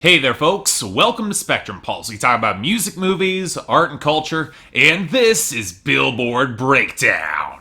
Hey there folks, welcome to Spectrum Pulse. We talk about music, movies, art and culture, and this is Billboard Breakdown.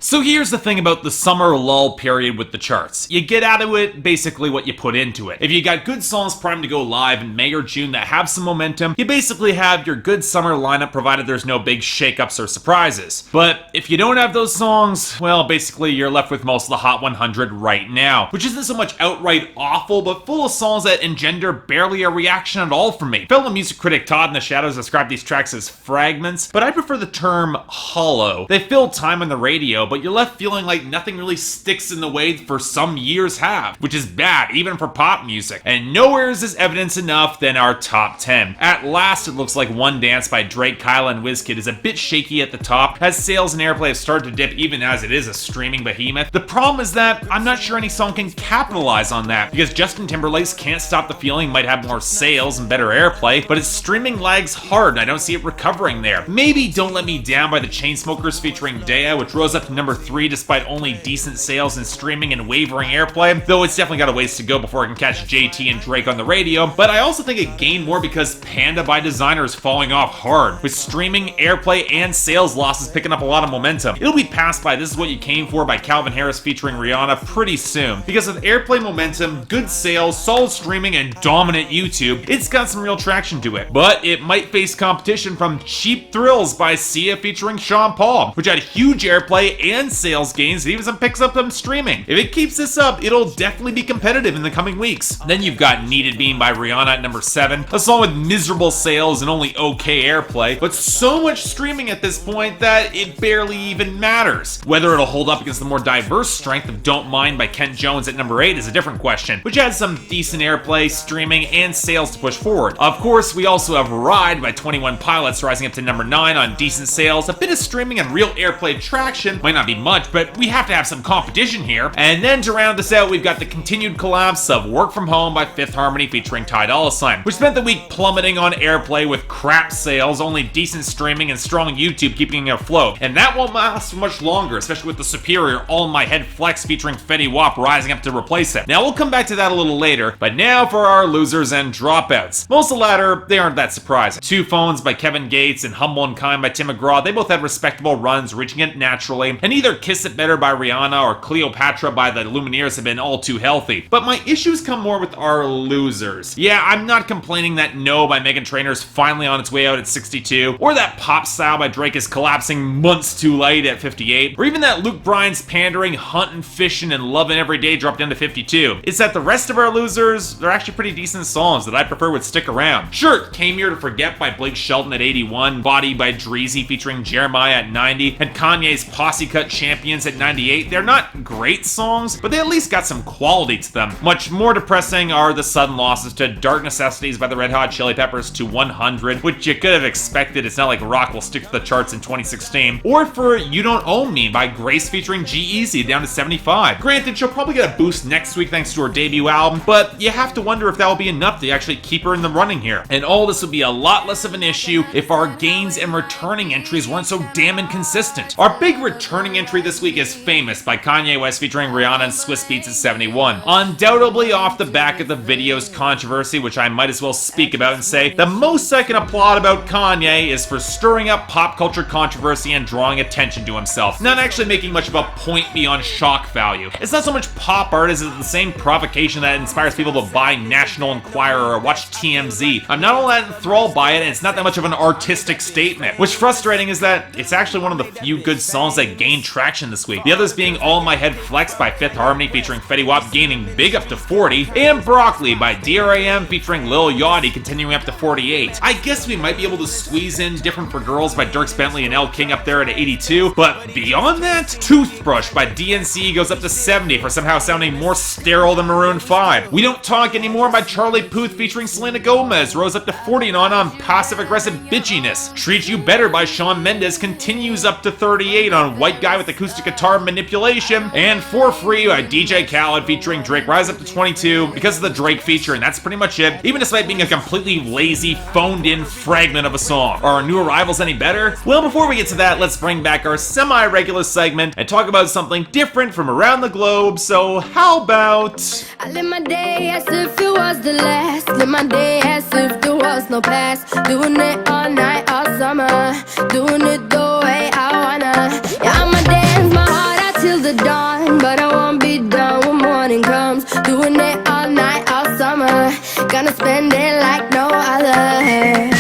So here's the thing about the summer lull period with the charts. You get out of it basically what you put into it. If you got good songs primed to go live in May or June that have some momentum, you basically have your good summer lineup provided there's no big shakeups or surprises. But if you don't have those songs, well, basically you're left with most of the Hot 100 right now, which isn't so much outright awful, but full of songs that engender barely a reaction at all from me. Fellow music critic Todd in the Shadows described these tracks as fragments, but I prefer the term hollow. They fill time on the radio, but you're left feeling like nothing really sticks in the way for some years have, which is bad, even for pop music. And nowhere is this evidence enough than our top 10. At last, it looks like One Dance by Drake, Kyle, and Wizkid is a bit shaky at the top, as sales and airplay have started to dip even as it is a streaming behemoth. The problem is that I'm not sure any song can capitalize on that, because Justin Timberlake's Can't Stop the Feeling might have more sales and better airplay, but its streaming lags hard and I don't see it recovering there. Maybe Don't Let Me Down by the Chainsmokers featuring Daya, which rose up to number 3 despite only decent sales in streaming and wavering airplay, though it's definitely got a ways to go before it can catch JT and Drake on the radio. But I also think it gained more because Panda by Designer is falling off hard, with streaming, airplay, and sales losses picking up a lot of momentum. It'll be passed by This Is What You Came For by Calvin Harris featuring Rihanna pretty soon, because with airplay momentum, good sales, solid streaming, and dominant YouTube, it's got some real traction to it. But it might face competition from Cheap Thrills by Sia featuring Sean Paul, which had huge airplay and sales gains and even picks up them streaming. If it keeps this up, it'll definitely be competitive in the coming weeks. Then you've got Needed Beam by Rihanna at number 7, a song with miserable sales and only okay airplay, but so much streaming at this point that it barely even matters. Whether it'll hold up against the more diverse strength of Don't Mind by Kent Jones at number 8 is a different question, which has some decent airplay, streaming, and sales to push forward. Of course, we also have Ride by 21 Pilots rising up to number 9 on decent sales, a bit of streaming and real airplay traction, might not be much, but we have to have some competition here. And then to round us out, we've got the continued collapse of Work From Home by Fifth Harmony featuring Dolla, which spent the week plummeting on airplay with crap sales, only decent streaming, and strong YouTube keeping it afloat. And that won't last much longer, especially with the superior All In My Head Flex featuring Fetty Wap rising up to replace it. Now we'll come back to that a little later, but now for our losers and dropouts. Most of the latter, they aren't that surprising. Two Phones by Kevin Gates and Humble and Kind by Tim McGraw, they both had respectable runs, reaching it naturally, and either Kiss It Better by Rihanna or Cleopatra by the Lumineers have been all too healthy. But my issues come more with our losers. Yeah, I'm not complaining that No by Meghan Trainor is finally on its way out at 62, or that Pop Style by Drake is collapsing months too late at 58, or even that Luke Bryan's Pandering, Huntin', Fishin', and Lovin' Every Day dropped down to 52. It's that the rest of our losers, they're actually pretty decent songs that I prefer would stick around. Sure, Came Here to Forget by Blake Shelton at 81, Body by Dreezy featuring Jeremiah at 90, and Kanye's Posse Cut Champions at 98. They're not great songs, but they at least got some quality to them. Much more depressing are the sudden losses to Dark Necessities by the Red Hot Chili Peppers to 100, which you could have expected. It's not like rock will stick to the charts in 2016. Or for You Don't Own Me by Grace featuring G-Eazy down to 75. Granted, she'll probably get a boost next week thanks to her debut album, but you have to wonder if that will be enough to actually keep her in the running here. And all this would be a lot less of an issue if our gains and returning entries weren't so damn inconsistent. Our big returning entry this week is Famous by Kanye West featuring Rihanna and Swiss Beats at 71. Undoubtedly off the back of the video's controversy, which I might as well speak about and say the most I can applaud about Kanye is for stirring up pop culture controversy and drawing attention to himself, not actually making much of a point beyond shock value. It's not so much pop art as it's the same provocation that inspires people to buy National Enquirer or watch TMZ. I'm not all that enthralled by it, and it's not that much of an artistic statement. What's frustrating is that it's actually one of the few good songs that gained traction this week. The others being All In My Head Flex by Fifth Harmony featuring Fetty Wap gaining big up to 40, and Broccoli by DRAM featuring Lil Yachty continuing up to 48. I guess we might be able to squeeze in Different for Girls by Dierks Bentley and Elle King up there at 82, but beyond that, Toothbrush by DNC goes up to 70 for somehow sounding more sterile than Maroon 5. We Don't Talk Anymore by Charlie Puth featuring Selena Gomez rose up to 49 on passive aggressive bitchiness. Treat You Better by Shawn Mendes continues up to 38 on White Guy Guy with Acoustic Guitar Manipulation, and For Free by DJ Khaled featuring Drake Rise Up to 22 because of the Drake feature, and that's pretty much it, even despite being a completely lazy, phoned-in fragment of a song. Are our new arrivals any better? Well, before we get to that, let's bring back our semi-regular segment and talk about something different from around the globe, so how about... I live my day as if it was the last. Live my day as if there was no past. Doing it all night, all summer. Doing it the way I wanna. Yeah, I'ma dance my heart out till the dawn, but I won't be done when morning comes. Doing it all night, all summer. Gonna spend it like no other.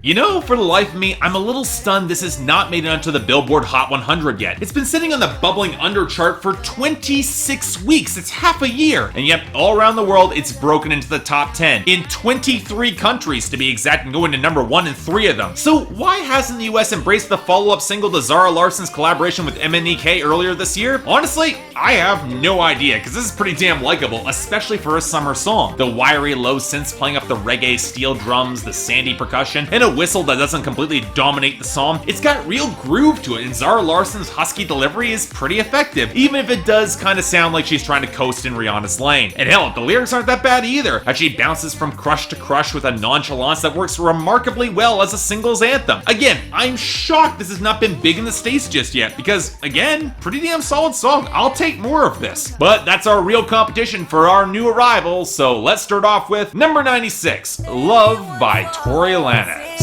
You know, for the life of me, I'm a little stunned this has not made it onto the Billboard Hot 100 yet. It's been sitting on the bubbling under chart for 26 weeks. It's half a year. And yet, all around the world, it's broken into the top 10. In 23 countries, to be exact, and going to number 1 in 3 of them. So why hasn't the US embraced the follow-up single to Zara Larsson's collaboration with MNEK earlier this year? Honestly, I have no idea, because this is pretty damn likable, especially for a summer song. The wiry low synths playing up the reggae steel drums, the sandy percussion, and a whistle that doesn't completely dominate the song. It's got real groove to it, and Zara Larsson's husky delivery is pretty effective, even if it does kind of sound like she's trying to coast in Rihanna's lane. And hell, the lyrics aren't that bad either, as she bounces from crush to crush with a nonchalance that works remarkably well as a singles anthem. Again, I'm shocked this has not been big in the States just yet, because, again, pretty damn solid song. I'll take more of this. But that's our real competition for our new arrival, so let's start off with number 96, Love by Tory Lanez.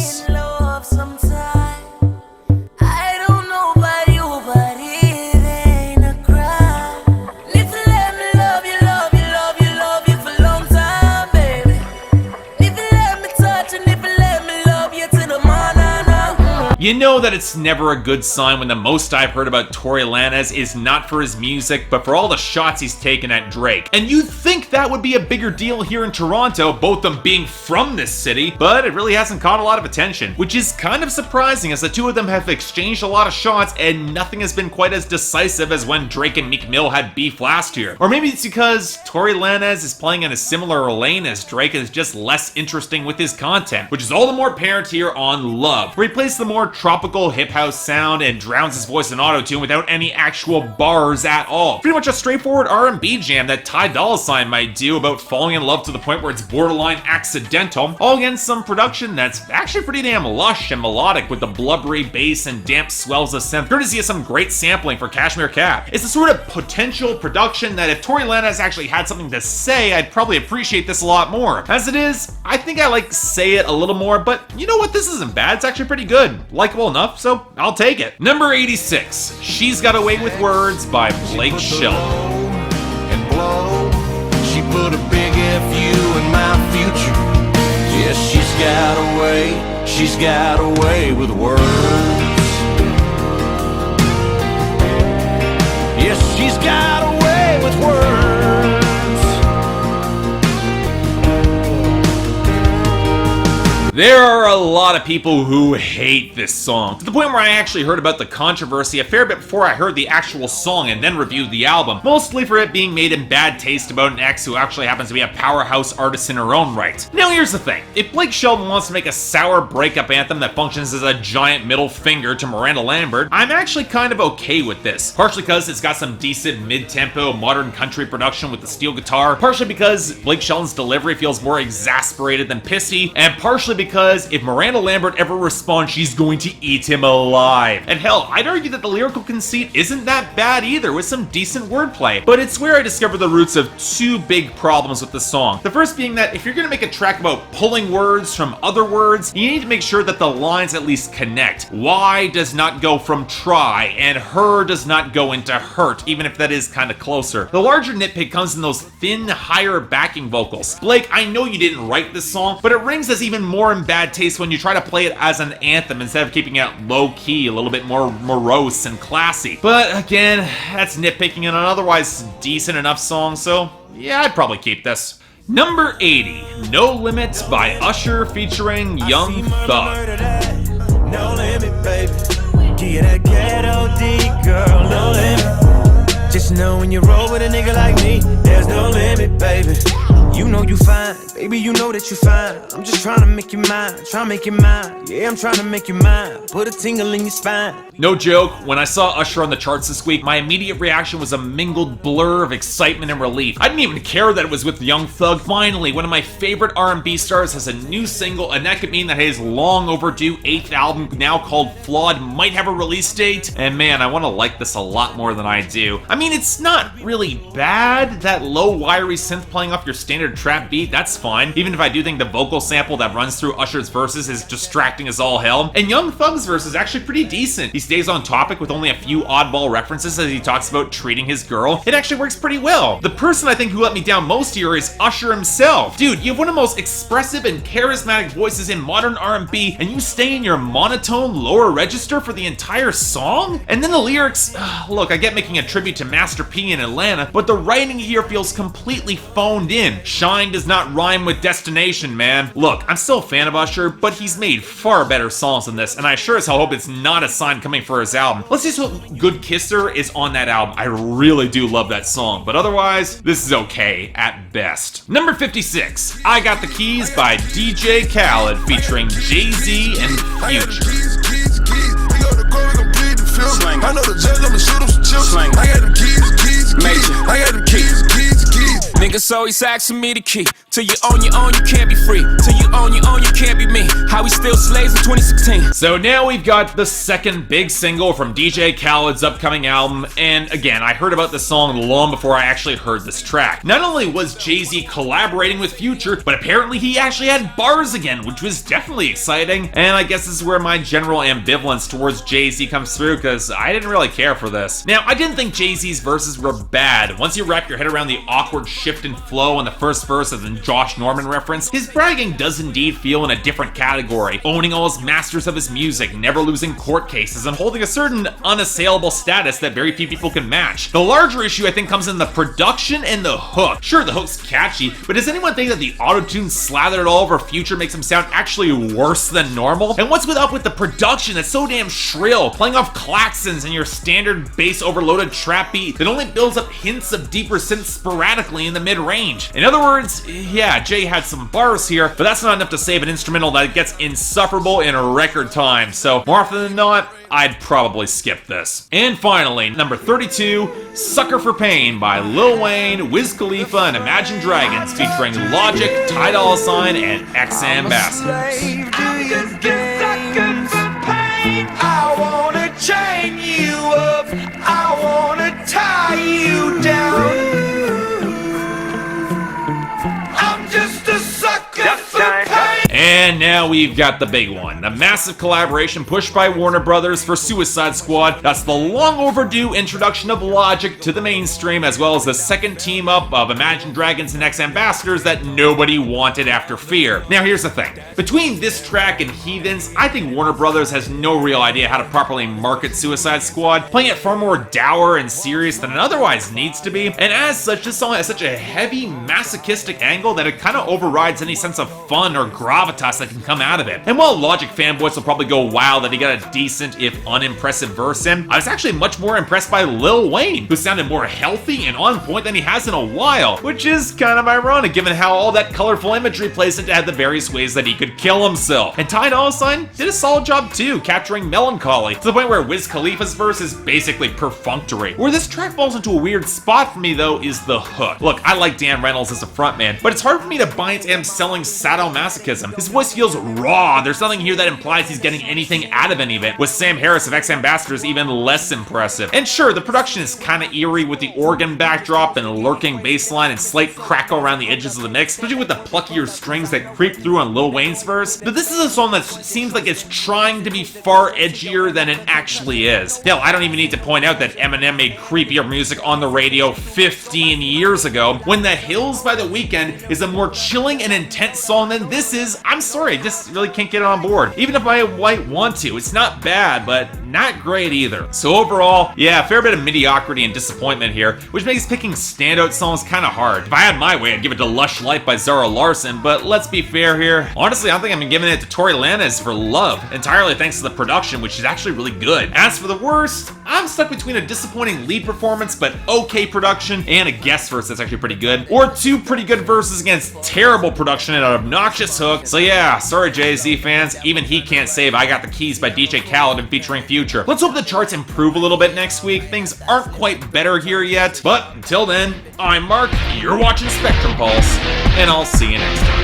You know that it's never a good sign when the most I've heard about Tory Lanez is not for his music, but for all the shots he's taken at Drake. And you'd think that would be a bigger deal here in Toronto, both them being from this city, but it really hasn't caught a lot of attention, which is kind of surprising as the two of them have exchanged a lot of shots and nothing has been quite as decisive as when Drake and Meek Mill had beef last year. Or maybe it's because Tory Lanez is playing in a similar lane as Drake and is just less interesting with his content, which is all the more apparent here on Love, where he plays the more tropical hip house sound and drowns his voice in auto-tune without any actual bars at all. Pretty much a straightforward R&B jam that Dolla might do about falling in love to the point where it's borderline accidental, all against some production that's actually pretty damn lush and melodic with the blubbery bass and damp swells of synth, courtesy of some great sampling for Cashmere Cat. It's the sort of potential production that if Tory Lanez actually had something to say, I'd probably appreciate this a lot more. As it is, I think I like Say It a little more, but you know what, this isn't bad, it's actually pretty good. Likeable enough, so I'll take it. Number 86, She's Got a Way with Words by Blake Shelton. And blow. She put a big FU in my future. Yes, she's got a way with words. Yes, she's got a way with words. There are a lot of people who hate this song, to the point where I actually heard about the controversy a fair bit before I heard the actual song and then reviewed the album, mostly for it being made in bad taste about an ex who actually happens to be a powerhouse artist in her own right. Now here's the thing, if Blake Shelton wants to make a sour breakup anthem that functions as a giant middle finger to Miranda Lambert, I'm actually kind of okay with this, partially because it's got some decent mid-tempo modern country production with the steel guitar, partially because Blake Shelton's delivery feels more exasperated than pissy, and partially because if Miranda Lambert ever responds, she's going to eat him alive. And hell, I'd argue that the lyrical conceit isn't that bad either, with some decent wordplay. But it's where I discovered the roots of two big problems with the song. The first being that if you're gonna make a track about pulling words from other words, you need to make sure that the lines at least connect. Why does not go from try, and her does not go into hurt, even if that is kind of closer. The larger nitpick comes in those thin, higher backing vocals. Blake, I know you didn't write this song, but it rings as even more in bad taste when you try to play it as an anthem instead of keeping it low-key, a little bit more morose and classy. But again, that's nitpicking in an otherwise decent enough song, so yeah, I'd probably keep this. Number 80, No Limits by Usher featuring Young Thug. No limit, baby. Get that ghetto D, girl, no limit. Just know when you roll with a nigga like me, there's no limit, baby. You know you fine, baby, you know that you fine. I'm just trying to make you mine, trying to make you mine. Yeah, I'm trying to make you mine, put a tingle in your spine. No joke, when I saw Usher on the charts this week, my immediate reaction was a mingled blur of excitement and relief. I didn't even care that it was with Young Thug. Finally, one of my favorite R&B stars has a new single, and that could mean that his long overdue 8th album, now called Flawed, might have a release date. And man, I want to like this a lot more than I do. I mean, it's not really bad. That low, wiry synth playing off your standard trap beat, that's fine. Even if I do think the vocal sample that runs through Usher's verses is distracting as all hell. And Young Thug's verse is actually pretty decent. He stays on topic with only a few oddball references as he talks about treating his girl. It actually works pretty well. The person I think who let me down most here is Usher himself. Dude, you have one of the most expressive and charismatic voices in modern R&B, and you stay in your monotone lower register for the entire song? And then the lyrics, look, I get making a tribute to Master P in Atlanta, but the writing here feels completely phoned in. Shine does not rhyme with destination, man. Look, I'm still a fan of Usher, but he's made far better songs than this, and I sure as hell hope it's not a sign coming for his album. Let's just hope Good Kisser is on that album. I really do love that song, but otherwise, this is okay at best. Number 56, I Got the Keys by DJ Khaled featuring Jay-Z and Future. I know the judge, I'ma shoot him some chips. I got them keys, major. I got them keys. Niggas always asking me the key. Till you own your own, you can't be free. Till you own your own, you can't be me. How we still slaves in 2016. So now we've got the second big single from DJ Khaled's upcoming album, and again, I heard about this song long before I actually heard this track. Not only was Jay-Z collaborating with Future, but apparently he actually had bars again, which was definitely exciting, and I guess this is where my general ambivalence towards Jay-Z comes through, because I didn't really care for this. Now, I didn't think Jay-Z's verses were bad. Once you wrap your head around the awkward shift in flow in the first verse of the Josh Norman reference, his bragging does indeed feel in a different category, owning all his masters of his music, never losing court cases, and holding a certain unassailable status that very few people can match. The larger issue, I think, comes in the production and the hook. Sure, the hook's catchy, but does anyone think that the auto-tune slathered all over Future makes him sound actually worse than normal? And what's up with the production that's so damn shrill, playing off claxons and your standard bass overloaded trap beat that only builds up hints of deeper synth sporadically in the mid-range? In other words, yeah, Jay had some bars here, but that's not enough to save an instrumental that gets insufferable in record time, so more often than not, I'd probably skip this. And finally, number 32, Sucker for Pain by Lil Wayne, Wiz Khalifa, and Imagine Dragons featuring Logic, Dolla, and X-Ambassadors. I wanna chain you up, I wanna tie you down. I'm just a sucker for pain. And now we've got the big one, the massive collaboration pushed by Warner Brothers for Suicide Squad. That's the long overdue introduction of Logic to the mainstream, as well as the second team up of Imagine Dragons and X-Ambassadors that nobody wanted after Fear. Now here's the thing, between this track and Heathens, I think Warner Brothers has no real idea how to properly market Suicide Squad, playing it far more dour and serious than it otherwise needs to be, and as such, this song has such a heavy, masochistic angle that it kind of overrides any sense of fun or gravitas that can come out of it. And while Logic fanboys will probably go wow that he got a decent, if unimpressive verse in, I was actually much more impressed by Lil Wayne, who sounded more healthy and on point than he has in a while, which is kind of ironic given how all that colorful imagery plays into the various ways that he could kill himself. And Ty Dolla $ign did a solid job too, capturing melancholy, to the point where Wiz Khalifa's verse is basically perfunctory. Where this track falls into a weird spot for me though is the hook. Look, I like Dan Reynolds as a frontman, but it's hard for me to buy into him selling sadomasochism. His voice feels raw, there's nothing here that implies he's getting anything out of any of it, with Sam Harris of X-Ambassadors even less impressive. And sure, the production is kinda eerie with the organ backdrop and lurking bass line and slight crackle around the edges of the mix, especially with the pluckier strings that creep through on Lil Wayne's verse, but this is a song that seems like it's trying to be far edgier than it actually is. Hell, I don't even need to point out that Eminem made creepier music on the radio 15 years ago, when The Hills by The Weeknd is a more chilling and intense song than this is. I'm sorry, I just really can't get on board. Even if I might want to, it's not bad, but not great either. So overall, yeah, a fair bit of mediocrity and disappointment here, which makes picking standout songs kind of hard. If I had my way, I'd give it to Lush Life by Zara Larsson, but let's be fair here. Honestly, I don't think I'm giving it to Tory Lanez for Love, entirely thanks to the production, which is actually really good. As for the worst, I I'm stuck between a disappointing lead performance but okay production and a guest verse that's actually pretty good, or two pretty good verses against terrible production and an obnoxious hook. So yeah, sorry Jay-Z fans, even he can't save I Got the Keys by DJ Khaled and featuring Future. Let's hope the charts improve a little bit next week. Things aren't quite better here yet, but until then, I'm Mark, you're watching Spectrum Pulse, and I'll see you next time.